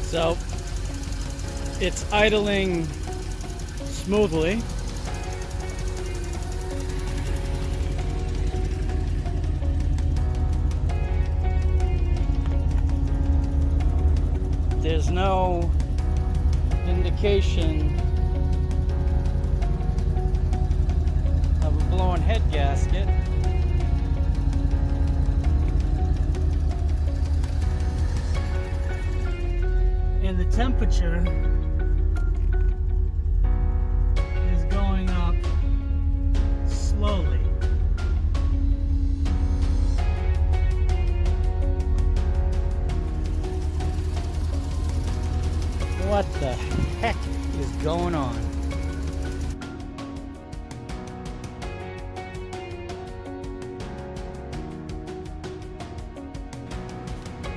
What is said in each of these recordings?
So it's idling smoothly. There's no indication of a blown head gasket. And the temperature is going up slowly. What the heck is going on?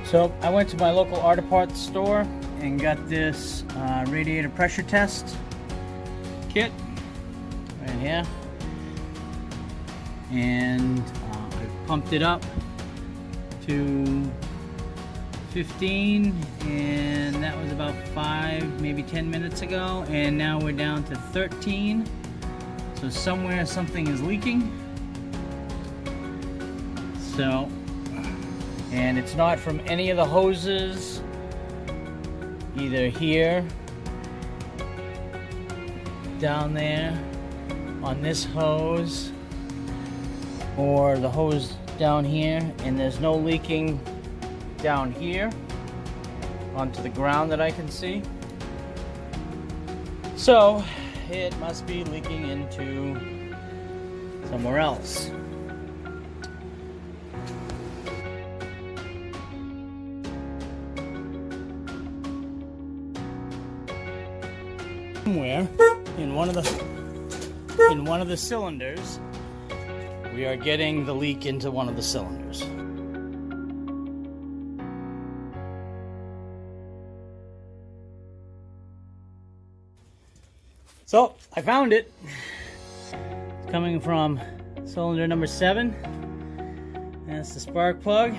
So I went to my local auto parts store and got this radiator pressure test kit right here, and I pumped it up to 15, and that was about 5, maybe 10 minutes ago, and now we're down to 13. So somewhere something is leaking. So, and it's not from any of the hoses, either here, down there, on this hose, or the hose down here, and there's no leaking down here onto the ground that I can see. So it must be leaking into somewhere else. Somewhere in one of the cylinders, we are getting the leak into one of the cylinders. So I found it. It's coming from cylinder number 7. That's the spark plug,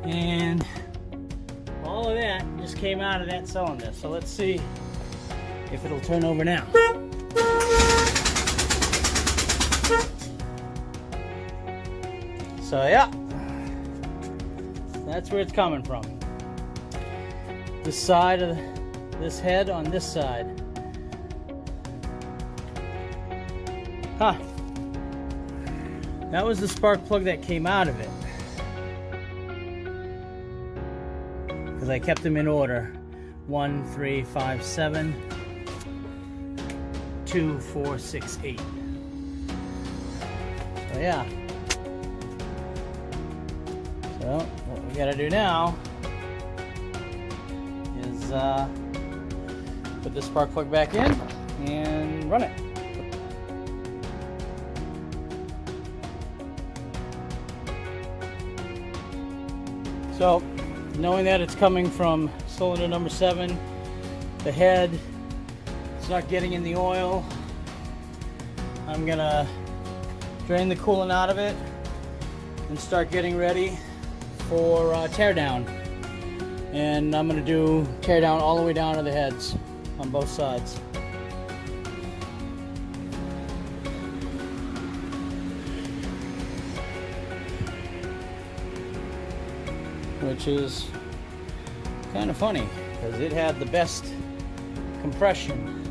and all of that just came out of that cylinder. So let's see if it'll turn over now. So yeah, that's where it's coming from. This side of this head on this side. Huh. That was the spark plug that came out of it, because I kept them in order: 1, 3, 5, 7, 2, 4, 6, 8. So yeah. So what we gotta do now is put the spark plug back in and run it. So, knowing that it's coming from cylinder number 7, the head, it's not getting in the oil, I'm gonna drain the coolant out of it and start getting ready for teardown. And I'm gonna do teardown all the way down to the heads on both sides. Which is kind of funny, because it had the best compression